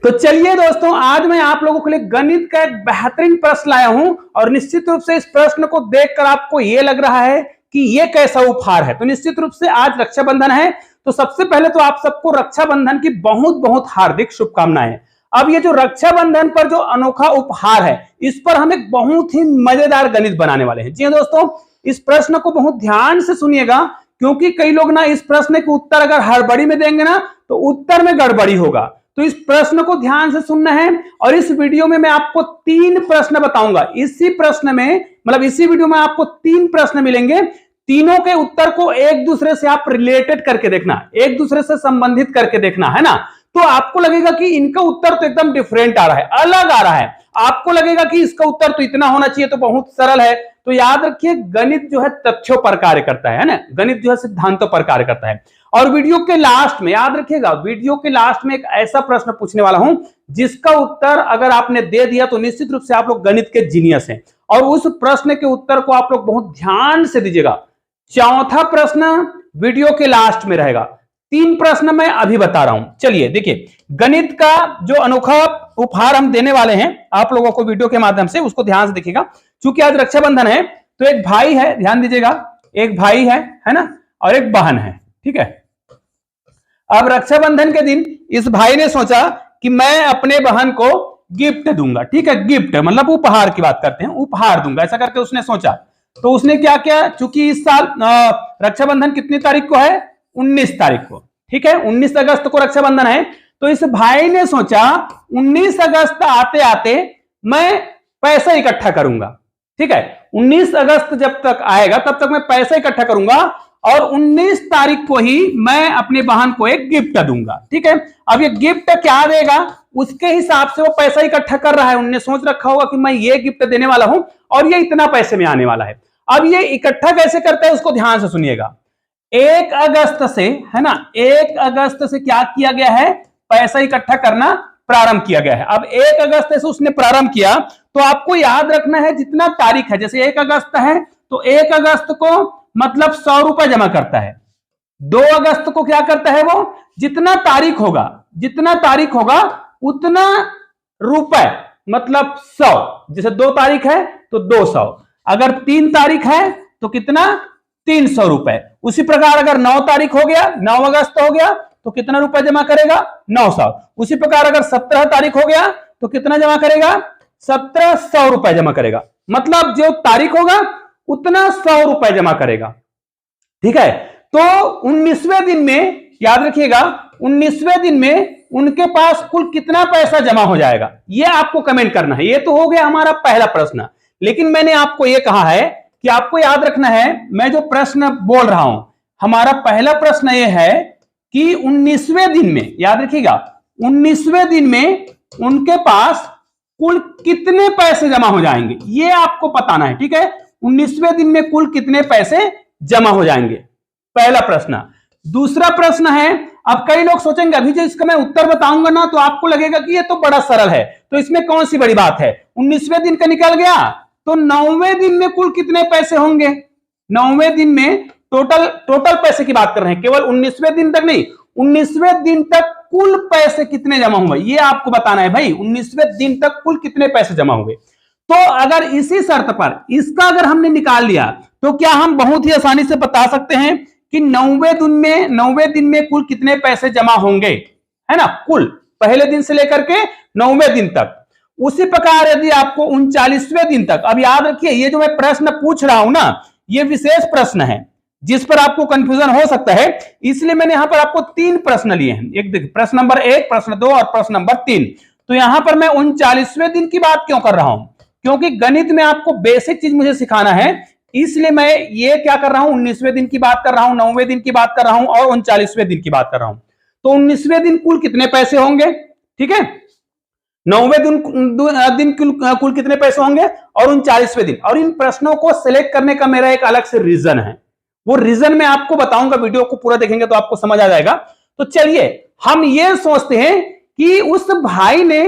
तो चलिए दोस्तों, आज मैं आप लोगों के लिए गणित का एक बेहतरीन प्रश्न लाया हूं और निश्चित रूप से इस प्रश्न को देखकर आपको यह लग रहा है कि यह कैसा उपहार है। तो निश्चित रूप से आज रक्षाबंधन है, तो सबसे पहले तो आप सबको रक्षाबंधन की बहुत बहुत हार्दिक शुभकामनाएं। अब ये जो रक्षाबंधन पर जो अनोखा उपहार है, इस पर हम एक बहुत ही मजेदार गणित बनाने वाले हैं। जी हां दोस्तों, इस प्रश्न को बहुत ध्यान से सुनिएगा, क्योंकि कई लोग ना इस प्रश्न के उत्तर अगर हड़बड़ी में देंगे ना तो उत्तर में गड़बड़ी होगा। तो इस प्रश्न को ध्यान से सुनना है और इस वीडियो में मैं आपको 3 प्रश्न बताऊंगा। इसी प्रश्न में इसी वीडियो में आपको 3 प्रश्न मिलेंगे। तीनों के उत्तर को एक दूसरे से आप रिलेटेड करके देखना, एक दूसरे से संबंधित करके देखना, है ना। तो आपको लगेगा कि इनका उत्तर तो एकदम डिफरेंट आ रहा है, अलग आ रहा है। आपको लगेगा कि इसका उत्तर तो इतना होना चाहिए, तो बहुत सरल है। तो याद रखिए, गणित जो है तथ्यों पर कार्य करता है ना, गणित जो है सिद्धांतों पर कार्य करता है। और वीडियो के लास्ट में याद रखिएगा, वीडियो के लास्ट में एक ऐसा प्रश्न पूछने वाला हूं जिसका उत्तर अगर आपने दे दिया तो निश्चित रूप से आप लोग गणित के जीनियस हैं। और उस प्रश्न के उत्तर को आप लोग बहुत ध्यान से दीजिएगा। चौथा प्रश्न वीडियो के लास्ट में रहेगा। 3 प्रश्न मैं अभी बता रहा हूं। चलिए देखिए, गणित का जो अनोखा उपहार हम देने वाले हैं आप लोगों को वीडियो के माध्यम से, उसको ध्यान से देखिएगा। क्योंकि आज रक्षाबंधन है, तो एक भाई है, ध्यान दीजिएगा, एक भाई है ना, और एक बहन है, ठीक है। अब रक्षाबंधन के दिन इस भाई ने सोचा कि मैं अपने बहन को गिफ्ट दूंगा, ठीक है। गिफ्ट मतलब उपहार की बात करते हैं, उपहार दूंगा, ऐसा करके उसने सोचा। तो उसने क्या किया, चूंकि इस साल रक्षाबंधन कितनी तारीख को है, 19 तारीख को, ठीक है, 19 अगस्त को रक्षाबंधन है। तो इस भाई ने सोचा 19 अगस्त आते आते मैं पैसा इकट्ठा करूंगा, ठीक है। 19 अगस्त जब तक आएगा तब तक मैं पैसा इकट्ठा करूंगा और 19 तारीख को ही मैं अपनी बहन को एक गिफ्ट दूंगा, ठीक है। अब ये गिफ्ट क्या देगा, उसके हिसाब से वो पैसा इकट्ठा कर रहा है। उन्होंने सोच रखा होगा कि मैं ये गिफ्ट देने वाला हूं और ये इतना पैसे में आने वाला है। अब ये इकट्ठा कैसे करता है उसको ध्यान से सुनिएगा। 1 अगस्त से, है ना, 1 अगस्त से क्या किया गया है, पैसा इकट्ठा करना प्रारंभ किया गया है। अब 1 अगस्त से उसने प्रारंभ किया, तो आपको याद रखना है जितना तारीख है, जैसे 1 अगस्त है तो 1 अगस्त को मतलब 100 रुपए जमा करता है। 2 अगस्त को क्या करता है, वो जितना तारीख होगा उतना रुपए मतलब 100। जैसे 2 तारीख है तो 200, अगर 3 तारीख है तो कितना, 300 रुपए। उसी प्रकार अगर 9 तारीख हो गया, 9 अगस्त हो गया तो कितना रुपए जमा करेगा, 900। उसी प्रकार अगर 17 तारीख हो गया तो कितना जमा करेगा, 1700 रुपए जमा करेगा। मतलब जो तारीख होगा उतना 100 रुपए जमा करेगा, ठीक है। तो 19वें दिन में याद रखिएगा, 19वें दिन में उनके पास कुल कितना पैसा जमा हो जाएगा, यह आपको कमेंट करना है। यह तो हो गया हमारा पहला प्रश्न, लेकिन मैंने आपको यह कहा है कि आपको याद रखना है, मैं जो प्रश्न बोल रहा हूं, हमारा पहला प्रश्न यह है कि 19वें दिन में, याद रखिएगा, 19वें दिन में उनके पास कुल कितने पैसे जमा हो जाएंगे, यह आपको बताना है, ठीक है। 19वें दिन में कुल कितने पैसे जमा हो जाएंगे, पहला प्रश्न। दूसरा प्रश्न है, अब कई लोग सोचेंगे अभी जो इसका मैं उत्तर बताऊंगा ना तो आपको लगेगा कि ये तो बड़ा सरल है, तो इसमें कौन सी बड़ी बात है। 19वें दिन का निकल गया तो 9वें दिन में कुल कितने पैसे होंगे। 9वें दिन में टोटल पैसे की बात कर रहे हैं, केवल 19वें दिन तक नहीं, 19वें दिन तक कुल पैसे कितने जमा हुए ये आपको बताना है भाई। 19वें दिन तक कुल कितने पैसे जमा हुए। तो अगर इसी शर्त पर इसका अगर हमने निकाल लिया तो क्या हम बहुत ही आसानी से बता सकते हैं कि 9वें दिन में कुल कितने पैसे जमा होंगे, है ना, कुल पहले दिन से लेकर के 9वें दिन तक। उसी प्रकार यदि आपको 39वें दिन तक, अब याद रखिए ये जो मैं प्रश्न पूछ रहा हूं ना, ये विशेष प्रश्न है जिस पर आपको कंफ्यूजन हो सकता है, इसलिए मैंने यहां पर आपको 3 प्रश्न लिए हैं। एक देखिए, प्रश्न नंबर 1, प्रश्न 2 और प्रश्न नंबर 3। तो यहां पर मैं 39वें दिन की बात क्यों कर रहा हूं, क्योंकि गणित में आपको बेसिक चीज मुझे सिखाना है, इसलिए मैं ये क्या कर रहा हूं, 19वें दिन की बात कर रहा हूं, 9वें दिन की बात कर रहा हूं और 39वें दिन की बात कर रहा हूं। तो 19वें दिन कुल कितने पैसे होंगे, ठीक है, 9वें दिन कुल कितने पैसे होंगे और 39वें दिन। और इन प्रश्नों को सिलेक्ट करने का मेरा एक अलग से रीजन है, वो रीजन मैं आपको बताऊंगा, वीडियो को पूरा देखेंगे तो आपको समझ आ जाएगा। तो चलिए हम ये सोचते हैं कि उस भाई ने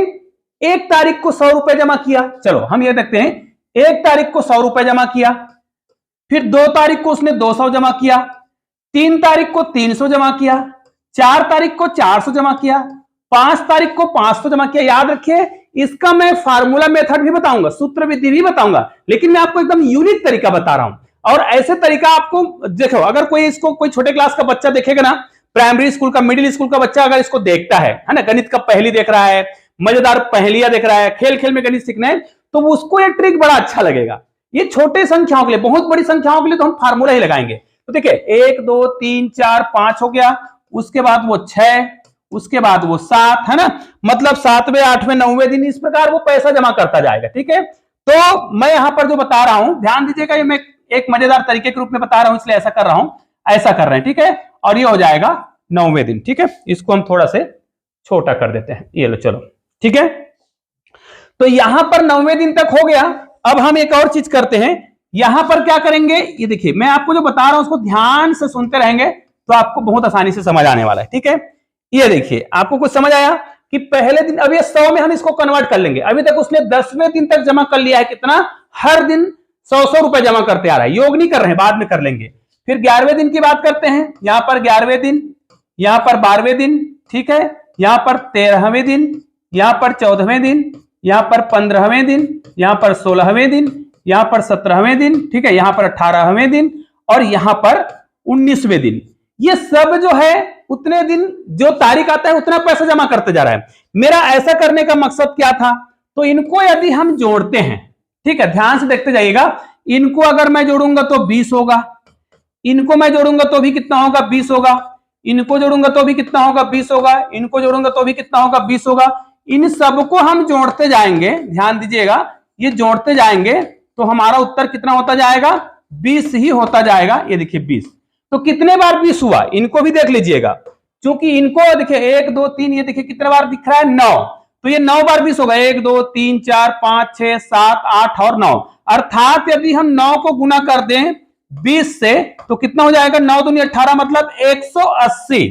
1 तारीख को 100 रुपए जमा किया। चलो हम ये देखते हैं, 1 तारीख को 100 रुपए जमा किया, फिर 2 तारीख को उसने 200 जमा किया, 3 तारीख को 300 जमा किया, 4 तारीख को 400 जमा किया, 5 तारीख को 500 जमा किया। याद रखिए, इसका मैं फार्मूला मेथड भी बताऊंगा, सूत्र विधि भी बताऊंगा, लेकिन मैं आपको एकदम यूनिक तरीका बता रहा हूं। और ऐसे तरीका आपको देखो, अगर कोई इसको कोई छोटे क्लास का बच्चा देखेगा ना, प्राइमरी स्कूल का, मिडिल स्कूल का बच्चा अगर इसको देखता है ना, गणित का पहेली देख रहा है, मजेदार पहेलियां देख रहा है, खेल खेल में गणित सीखना है, तो उसको ये ट्रिक बड़ा अच्छा लगेगा। ये छोटे संख्याओं के लिए, बहुत बड़ी संख्याओं के लिए तो हम फार्मूला ही लगाएंगे। तो देखिए 1 2 3 4 5 हो गया, उसके बाद वो 6, उसके बाद वो 7 है ना, मतलब 7वें 8वें 9वें दिन इस प्रकार वो पैसा जमा करता जाएगा। ठीक है, तो मैं यहां पर जो बता रहा हूं ध्यान दीजिएगा, ये मैं एक मजेदार तरीके के रूप में बता रहा हूं, इसलिए ऐसा कर रहा हूं, ऐसा कर रहे हैं। ठीक है, और ये हो जाएगा 9वें दिन। ठीक है, इसको हम थोड़ा से छोटा कर देते हैं, ये लो चलो। ठीक है, तो यहां पर 9वें दिन तक हो गया। अब हम एक और चीज करते हैं, यहां पर क्या करेंगे, ये देखिए मैं आपको जो बता रहा हूं उसको ध्यान से सुनते रहेंगे तो आपको बहुत आसानी से समझ आने वाला है। ठीक है, ये देखिए आपको कुछ समझ आया कि पहले दिन, अब ये 100 में हम इसको कन्वर्ट कर लेंगे। अभी तक उसने 10वें दिन तक जमा कर लिया है, कितना, हर दिन 100 रुपए जमा करते आ रहा है, योग नहीं कर रहे हैं, बाद में कर लेंगे। फिर 11वें दिन की बात करते हैं, यहां पर 11वें दिन, यहां पर 12वें दिन, ठीक है, यहां पर 13वें दिन, यहां पर 14वें दिन, यहां पर 15वें दिन, यहां पर 16वें दिन, यहां पर 17वें दिन, ठीक है, यहां पर 18वें दिन और यहां पर 19वें दिन। ये सब जो है उतने दिन जो तारीख आता है उतना पैसा जमा करते जा रहा है। मेरा ऐसा करने का मकसद क्या था, तो इनको यदि हम जोड़ते हैं, ठीक है, ध्यान से देखते जाइएगा, इनको अगर मैं जोड़ूंगा तो 20 होगा, इनको मैं जोड़ूंगा तो भी कितना होगा, 20 होगा, इनको जोड़ूंगा तो भी कितना होगा, 20 होगा, इनको जोड़ूंगा तो भी कितना होगा, 20 होगा। इन सबको हम जोड़ते जाएंगे, ध्यान दीजिएगा, ये जोड़ते जाएंगे तो हमारा उत्तर कितना होता जाएगा, 20 ही होता जाएगा। ये देखिए 20, तो कितने बार 20 हुआ, इनको भी देख लीजिएगा, क्योंकि इनको देखिए 1 2 3, ये देखिए कितने बार दिख रहा है, 9, तो ये 9 बार 20 होगा, 1 2 3 4 5 6 7 8 और 9, अर्थात यदि हम 9 को गुना कर दें 20 से तो कितना हो जाएगा, 9 दूनी 18, मतलब 180।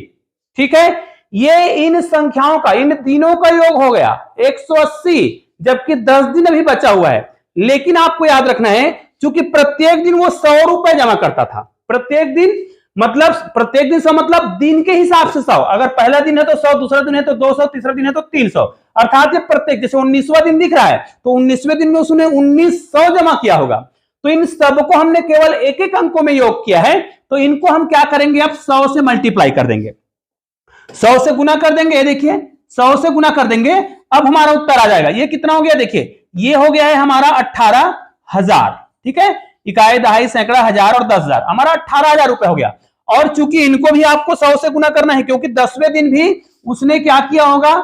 ठीक है, ये इन संख्याओं का, इन तीनों का योग हो गया 180, जबकि 10 दिन अभी बचा हुआ है। लेकिन आपको याद रखना है, क्योंकि प्रत्येक दिन वो 100 रुपए जमा करता था, प्रत्येक दिन, मतलब प्रत्येक दिन 100 मतलब दिन के हिसाब से 100, अगर पहला दिन है तो 100, दूसरा दिन है तो 200, तीसरा दिन है तो 300, अर्थात ये प्रत्येक, जैसे 19वां दिन दिख रहा है तो 19वें दिन में उसने 1900 जमा किया होगा। तो इन सबको हमने केवल एक एक अंकों में योग किया है, तो इनको हम क्या करेंगे, अब 100 से मल्टीप्लाई कर देंगे, 100 से गुना कर देंगे, देखिए 100 से गुना कर देंगे, अब हमारा उत्तर आ जाएगा। ये कितना हो गया, देखिए ये हो गया है हमारा 18,000। ठीक है, इकाई दहाई सैकड़ा हजार और 10,000, हमारा 18,000 रुपए हो गया। और चूंकि इनको भी आपको 100 से गुना करना है, क्योंकि 10वें दिन भी उसने क्या किया होगा,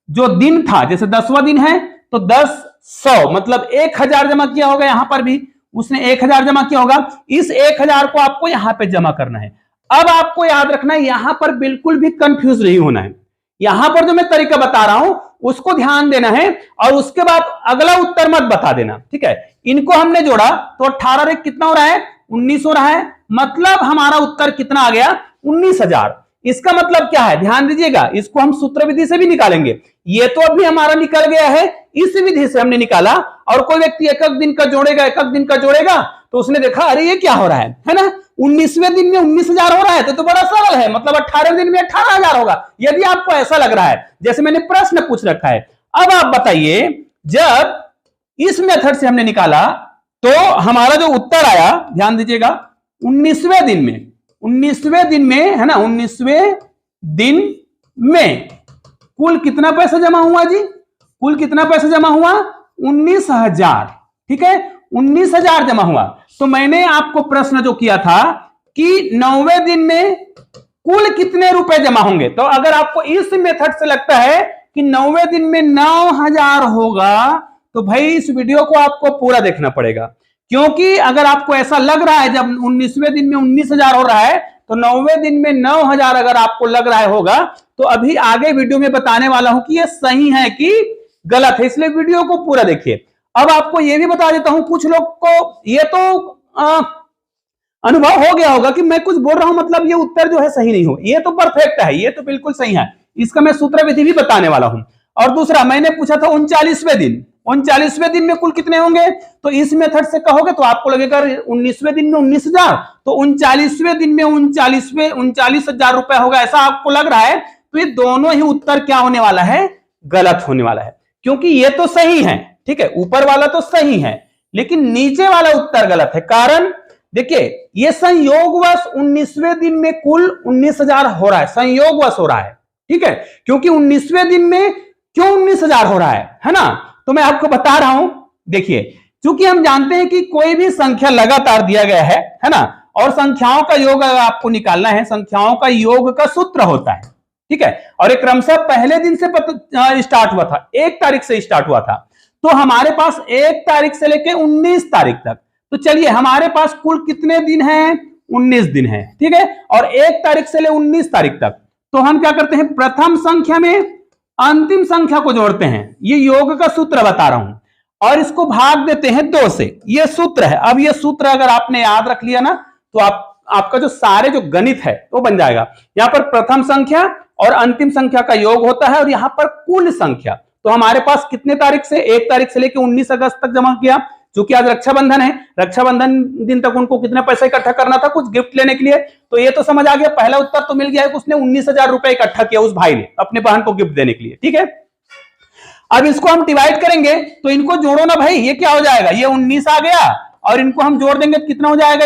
जो दिन था, जैसे 10वां दिन है तो 10 100 मतलब 1000 जमा किया होगा, यहां पर भी उसने 1000 जमा किया होगा, इस 1000 को आपको यहां पे जमा करना है। अब आपको याद रखना है, यहां पर बिल्कुल भी कंफ्यूज नहीं होना है, यहां पर जो मैं तरीका बता रहा हूं उसको ध्यान देना है, और उसके बाद अगला उत्तर मत बता देना। ठीक है, इनको हमने जोड़ा तो 18 रे कितना हो रहा है, 19 हो रहा है, मतलब हमारा उत्तर कितना आ गया, 19,000। इसका मतलब क्या है, ध्यान दीजिएगा, इसको हम सूत्र विधि से भी निकालेंगे, ये तो अभी हमारा निकल गया है, इस विधि से हमने निकाला। और कोई व्यक्ति एक दिन का जोड़ेगा, एक दिन का जोड़ेगा, तो उसने देखा अरे ये क्या हो रहा है ना, 19वें दिन में 19,000 हो रहा है, तो बड़ा सरल है, मतलब 18वें दिन में 18,000 होगा। यदि आपको ऐसा लग रहा है, जैसे मैंने प्रश्न पूछ रखा है, अब आप बताइए, जब इस मेथड से हमने निकाला तो हमारा जो उत्तर आया, ध्यान दीजिएगा, 19वें दिन में, 19वें दिन में है ना, 19वें दिन में कुल कितना पैसा जमा हुआ जी, कुल कितना पैसा जमा हुआ, 19,000। ठीक है, 19,000 जमा हुआ। तो मैंने आपको प्रश्न जो किया था कि 9वें दिन में कुल कितने रुपए जमा होंगे, तो अगर आपको इस मेथड से लगता है कि 9वें दिन में 9,000 होगा, तो भाई इस वीडियो को आपको पूरा देखना पड़ेगा, क्योंकि अगर आपको ऐसा लग रहा है जब 19वें दिन में 19,000 हो रहा है, तो 9वें दिन में 9,000 अगर आपको लग रहा होगा, तो अभी आगे वीडियो में बताने वाला हूं कि ये सही है कि गलत है, इसलिए वीडियो को पूरा देखिए। अब आपको यह भी बता देता हूं, कुछ लोग को ये तो अनुभव हो गया होगा कि मैं कुछ बोल रहा हूं मतलब ये उत्तर जो है सही नहीं हो, ये तो परफेक्ट है, ये तो बिल्कुल सही है, इसका मैं सूत्र विधि भी बताने वाला हूं। और दूसरा मैंने पूछा था 39वें दिन, 39वें दिन में कुल कितने होंगे, तो इस मेथड से कहोगे तो आपको लगेगा 19वें दिन में 19,000, तो 39वें दिन में 39,000 रुपए होगा, ऐसा आपको लग रहा है, तो ये दोनों ही उत्तर क्या होने वाला है, गलत होने वाला है, क्योंकि ये तो सही है, ठीक है, ऊपर वाला तो सही है, लेकिन नीचे वाला उत्तर गलत है। कारण देखिए, ये संयोगवश 19वें दिन में कुल 19,000 हो रहा है, संयोगवश हो रहा है, ठीक है, क्योंकि 19वें दिन में क्यों 19,000 हो रहा है ना, तो मैं आपको बता रहा हूं। देखिए, क्योंकि हम जानते हैं कि कोई भी संख्या लगातार दिया गया है ना, और संख्याओं का योग अगर आपको निकालना है, संख्याओं का योग का सूत्र होता है, ठीक है, और एक क्रमशः पहले दिन से स्टार्ट हुआ था, 1 तारीख से स्टार्ट हुआ था, तो हमारे पास 1 तारीख से लेकर 19 तारीख तक, तो चलिए हमारे पास कुल कितने दिन हैं, 19 दिन है, ठीक है, और 1 तारीख से ले 19 तारीख तक, तो हम क्या करते हैं, प्रथम संख्या में अंतिम संख्या को जोड़ते हैं, ये योग का सूत्र बता रहा हूं, और इसको भाग देते हैं 2 से, ये सूत्र है। अब ये सूत्र अगर आपने याद रख लिया ना, तो आपका जो सारे जो गणित है वो बन जाएगा। यहां पर प्रथम संख्या और अंतिम संख्या का योग होता है, और यहां पर कुल संख्या, तो हमारे पास कितने तारीख से, 1 तारीख से लेकर 19 अगस्त तक जमा किया, क्योंकि आज रक्षाबंधन है, रक्षाबंधन दिन तक उनको कितना पैसा इकट्ठा करना था, कुछ गिफ्ट लेने के लिए, तो ये तो समझ आ गया, पहला उत्तर तो मिल गया है कि उसने 19,000 रुपए इकट्ठा किया उस भाई ने अपने बहन को गिफ्ट देने के लिए, ठीक है। अब इसको हम डिवाइड करेंगे, तो इनको जोड़ो ना भाई, ये क्या हो जाएगा, ये 19 आ गया, और इनको हम जोड़ देंगे तो कितना हो जाएगा,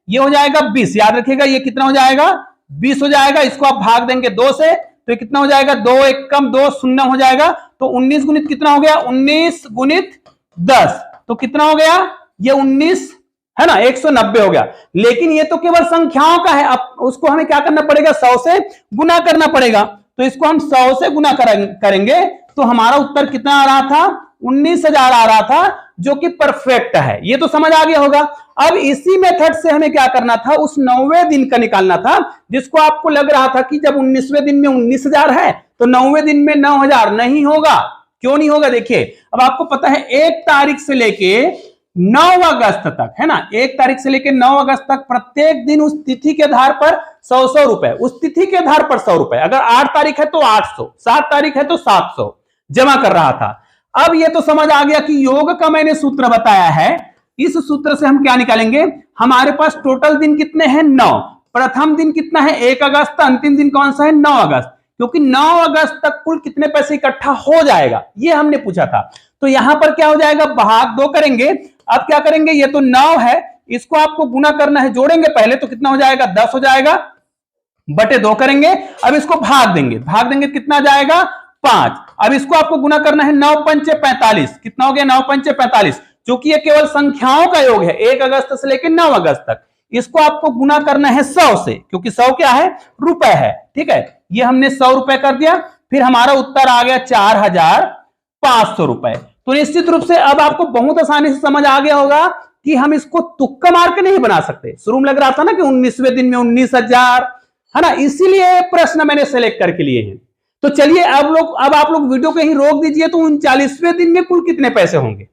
ये हो जाएगा 20, याद रखिएगा, ये कितना हो जाएगा, 20 हो जाएगा। इसको आप भाग देंगे 2 से, तो ये कितना हो जाएगा, 2 1 कम 2 शून्य हो जाएगा, तो 19 गुणित कितना हो गया, 19 गुणित 10, तो कितना हो गया, ये 19 है ना, 190 हो गया। लेकिन ये तो केवल संख्याओं का है, अब उसको हमें क्या करना पड़ेगा, 100 से गुना करना पड़ेगा, तो इसको हम 100 से गुना करेंगे, तो हमारा उत्तर कितना आ रहा था, 19,000 आ रहा था, जो कि परफेक्ट है। ये तो समझ आ गया होगा। अब इसी मेथड से हमें क्या करना था, उस 9वें दिन का निकालना था, जिसको आपको लग रहा था कि जब 19वें दिन में 19,000 है तो 9वें दिन में 9,000 नहीं होगा। क्यों नहीं होगा, देखिए, अब आपको पता है 1 तारीख से लेके 9 अगस्त तक, है ना, 1 तारीख से लेके 9 अगस्त तक प्रत्येक दिन उस तिथि के आधार पर 100 रुपए, उस तिथि के आधार पर 100 रुपए, अगर 8 तारीख है तो 800, 7 तारीख है तो 700 जमा कर रहा था। अब ये तो समझ आ गया कि योग का मैंने सूत्र बताया है, इस सूत्र से हम क्या निकालेंगे, हमारे पास टोटल दिन कितने हैं, 9, प्रथम दिन कितना है, 1 अगस्त, अंतिम दिन कौन सा है, 9 अगस्त, क्योंकि 9 अगस्त तक कुल कितने पैसे इकट्ठा हो जाएगा, ये हमने पूछा था। तो यहां पर क्या हो जाएगा, भाग 2 करेंगे। अब क्या करेंगे, ये तो 9 है, इसको आपको गुना करना है, जोड़ेंगे पहले, तो कितना हो जाएगा, 10 हो जाएगा, बटे 2 करेंगे। अब इसको भाग देंगे कितना जाएगा, 5। अब इसको आपको गुना करना है, 9 पंचे 45, कितना हो गया, 9 पंचे 45, क्योंकि ये केवल संख्याओं का योग है, 1 अगस्त से लेकर 9 अगस्त तक। इसको आपको गुना करना है 100 से, क्योंकि 100 क्या है, रुपए है, ठीक है, ये हमने 100 रुपए कर दिया, फिर हमारा उत्तर आ गया 4,500 रुपए। तो निश्चित रूप से अब आपको बहुत आसानी से समझ आ गया होगा कि हम इसको तुक्का मार के नहीं बना सकते। शुरू में लग रहा था ना कि 19वें दिन में 19,000, है ना, इसीलिए प्रश्न मैंने सेलेक्ट करके लिए हैं। तो चलिए अब आप लोग वीडियो को ही रोक दीजिए, तो 39वें दिन में कुल कितने पैसे होंगे,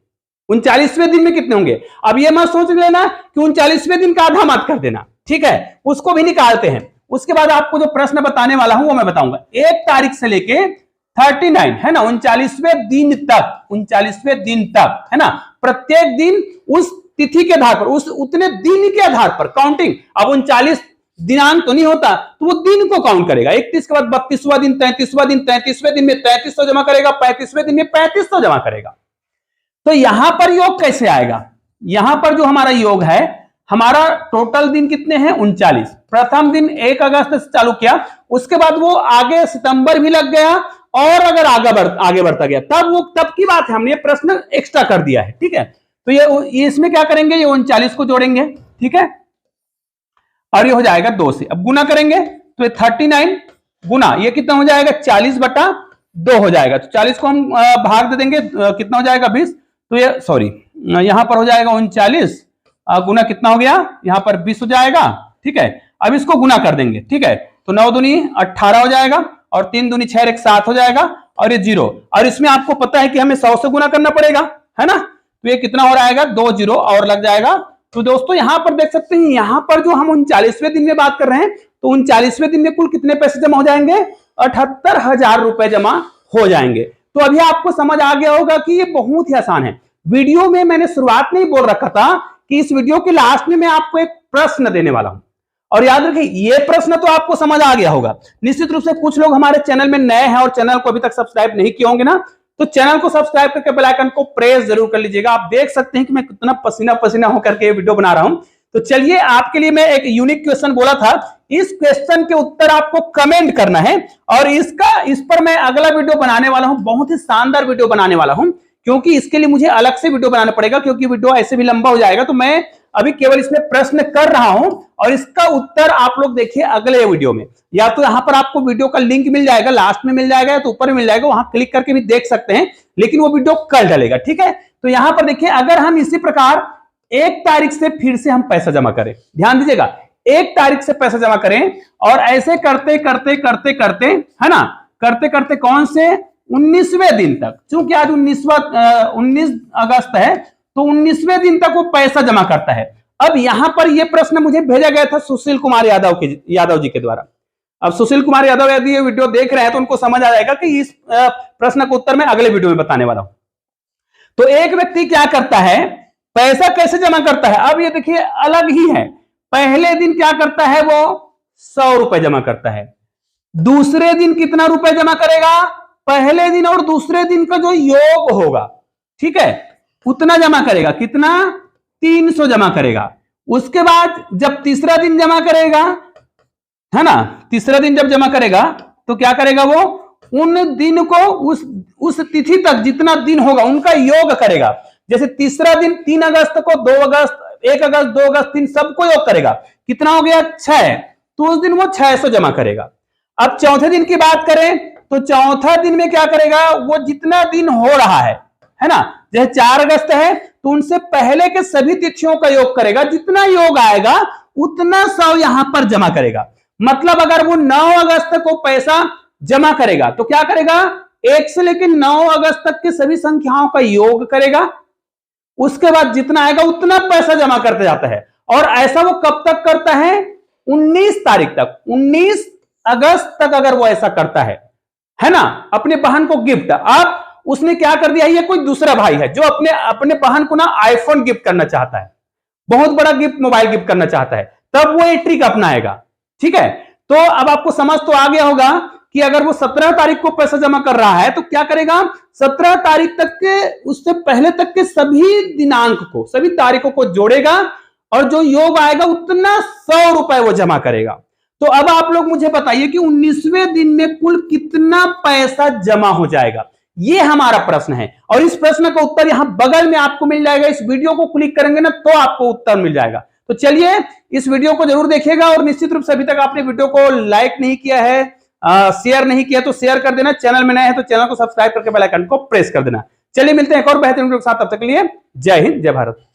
39वें दिन में कितने होंगे। अब ये मत सोच लेना कि 39वें दिन का आधा मत कर देना, ठीक है, उसको भी निकालते हैं। उसके बाद आपको जो प्रश्न बताने वाला हूं वो मैं बताऊंगा। 1 तारीख से लेके 39, है ना, 39वें दिन तक, 39वें दिन तक, है ना, प्रत्येक दिन उस तिथि के आधार पर, उस उतने दिन के आधार पर काउंटिंग। अब 39 दिनांक तो नहीं होता, तो वो दिन को काउंट करेगा। 31 के बाद 32वां दिन, 33वां दिन, 33वें दिन में 3300 जमा करेगा, 35वें दिन में 3500 जमा करेगा। तो यहां पर योग कैसे आएगा, यहां पर जो हमारा योग है, हमारा टोटल दिन कितने हैं, 39। प्रथम दिन 1 अगस्त से चालू किया, उसके बाद वो आगे सितंबर भी लग गया, और अगर आगे बढ़ता गया तब की बात है, हमने ये प्रश्न एक्स्ट्रा कर दिया है, ठीक है। तो ये इसमें क्या करेंगे, ये 39 को जोड़ेंगे, ठीक है, और ये हो जाएगा 2 से। अब गुना करेंगे तो ये 39 गुना ये कितना हो जाएगा, 40/2 हो जाएगा। तो 40 को हम भाग दे देंगे, कितना हो जाएगा, 20। तो ये सॉरी, यहां पर हो जाएगा 39 गुना कितना हो गया, यहां पर 20 हो जाएगा, ठीक है। अब इसको गुना कर देंगे, ठीक है, तो 9 दूनी 18 हो जाएगा, और 3 दूनी 6 1 7 हो जाएगा, और ये 0। और इसमें आपको पता है कि हमें 100 से गुना करना पड़ेगा, है ना, तो ये कितना हो जाएगा, 2 0 और लग जाएगा। तो दोस्तों यहां पर देख सकते हैं, यहां पर जो हम 39वें दिन में बात कर रहे हैं, तो 39वें दिन में कुल कितने पैसे जमा हो जाएंगे, 78,000 रुपए जमा हो जाएंगे। तो अभी आपको समझ आ गया होगा कि ये बहुत ही आसान है। वीडियो में मैंने शुरुआत में ही बोल रखा था कि इस वीडियो के लास्ट में मैं आपको एक प्रश्न देने वाला हूं, और याद रखिए ये प्रश्न तो आपको समझ आ गया होगा। निश्चित रूप से कुछ लोग हमारे चैनल में नए हैं और चैनल को अभी तक सब्सक्राइब नहीं किए होंगे ना, तो चैनल को सब्सक्राइब करके बेल आइकन को प्रेस जरूर कर लीजिएगा। आप देख सकते हैं कि मैं कितना पसीना पसीना होकर के वीडियो बना रहा हूं। तो चलिए, आपके लिए मैं एक यूनिक क्वेश्चन बोला था, इस क्वेश्चन के उत्तर आपको कमेंट करना है और इस पर मैं अगला वीडियो बनाने वाला हूं, बहुत ही शानदार वीडियो बनाने वाला हूं, क्योंकि इसके लिए मुझे अलग से वीडियो बनाना पड़ेगा, क्योंकि वीडियो ऐसे भी लंबा हो जाएगा। तो मैं अभी केवल इसमें प्रश्न कर रहा हूं और इसका उत्तर आप लोग देखिए अगले वीडियो में। या तो यहां पर आपको वीडियो का लिंक मिल जाएगा, लास्ट में मिल जाएगा या तो ऊपर में मिल जाएगा, वहां क्लिक करके भी देख सकते हैं, लेकिन वो वीडियो कल डलेगा, ठीक है। तो यहां पर देखिए, अगर हम इसी प्रकार 1 तारीख से फिर से हम पैसा जमा करें, ध्यान दीजिएगा, 1 तारीख से पैसा जमा करें और ऐसे करते करते करते करते, है ना, करते करते कौन से 19वें दिन तक, क्योंकि आज 19 अगस्त है, तो 19वें दिन तक वो पैसा जमा करता है। अब यहां पर यह प्रश्न मुझे भेजा गया था सुशील कुमार यादव जी के द्वारा। अब सुशील कुमार यादव यदि ये वीडियो देख रहे हैं तो उनको समझ आ जाएगा कि इस प्रश्न का उत्तर मैं अगले वीडियो में बताने वाला हूं। तो एक व्यक्ति क्या करता है, पैसा कैसे जमा करता है, अब ये देखिए अलग ही है। पहले दिन क्या करता है, वो 100 रुपए जमा करता है। दूसरे दिन कितना रुपए जमा करेगा, पहले दिन और दूसरे दिन का जो योग होगा, ठीक है, उतना जमा करेगा। कितना, 300 जमा करेगा। उसके बाद जब तीसरा दिन जमा करेगा, है ना, तीसरा दिन जब जमा करेगा तो क्या करेगा, वो उन दिन को उस तिथि तक जितना दिन होगा उनका योग करेगा। जैसे तीसरा दिन 3 अगस्त को 2 अगस्त, 1 अगस्त, 2 अगस्त, 3 सबको योग करेगा। कितना हो गया, 6, तो उस दिन वो 600 जमा करेगा। अब चौथे दिन की बात करें तो चौथा दिन में क्या करेगा, वो जितना दिन हो रहा है ना, जैसे 4 अगस्त है तो उनसे पहले के सभी तिथियों का योग करेगा। जितना योग आएगा उतना 100 यहां पर जमा करेगा। मतलब अगर वो 9 अगस्त को पैसा जमा करेगा तो क्या करेगा, 1 से लेकर 9 अगस्त तक के सभी संख्याओं का योग करेगा। उसके बाद जितना आएगा उतना पैसा जमा करते जाता है। और ऐसा वो कब तक करता है, 19 तारीख तक, 19 अगस्त तक अगर वो ऐसा करता है ना, अपने बहन को गिफ्ट। अब उसने क्या कर दिया, ये कोई दूसरा भाई है जो अपने बहन को ना आईफोन गिफ्ट करना चाहता है, बहुत बड़ा गिफ्ट, मोबाइल गिफ्ट करना चाहता है, तब वो ये ट्रिक अपनाएगा, ठीक है। तो अब आपको समझ तो आ गया होगा कि अगर वो 17 तारीख को पैसा जमा कर रहा है तो क्या करेगा, 17 तारीख तक के, उससे पहले तक के सभी दिनांक को, सभी तारीखों को जोड़ेगा और जो योग आएगा उतना 100 रुपए वो जमा करेगा। तो अब आप लोग मुझे बताइए कि 19वें दिन में कुल कितना पैसा जमा हो जाएगा, ये हमारा प्रश्न है। और इस प्रश्न का उत्तर यहां बगल में आपको मिल जाएगा। इस वीडियो को क्लिक करेंगे ना तो आपको उत्तर मिल जाएगा। तो चलिए, इस वीडियो को जरूर देखिएगा और निश्चित रूप से अभी तक आपने वीडियो को लाइक नहीं किया है, शेयर नहीं किया तो शेयर कर देना। चैनल में नए हैं तो चैनल को सब्सक्राइब करके बेल आइकन को प्रेस कर देना। चलिए, मिलते हैं एक और बेहतरीन वीडियो के साथ, तब तक के लिए जय हिंद, जय भारत।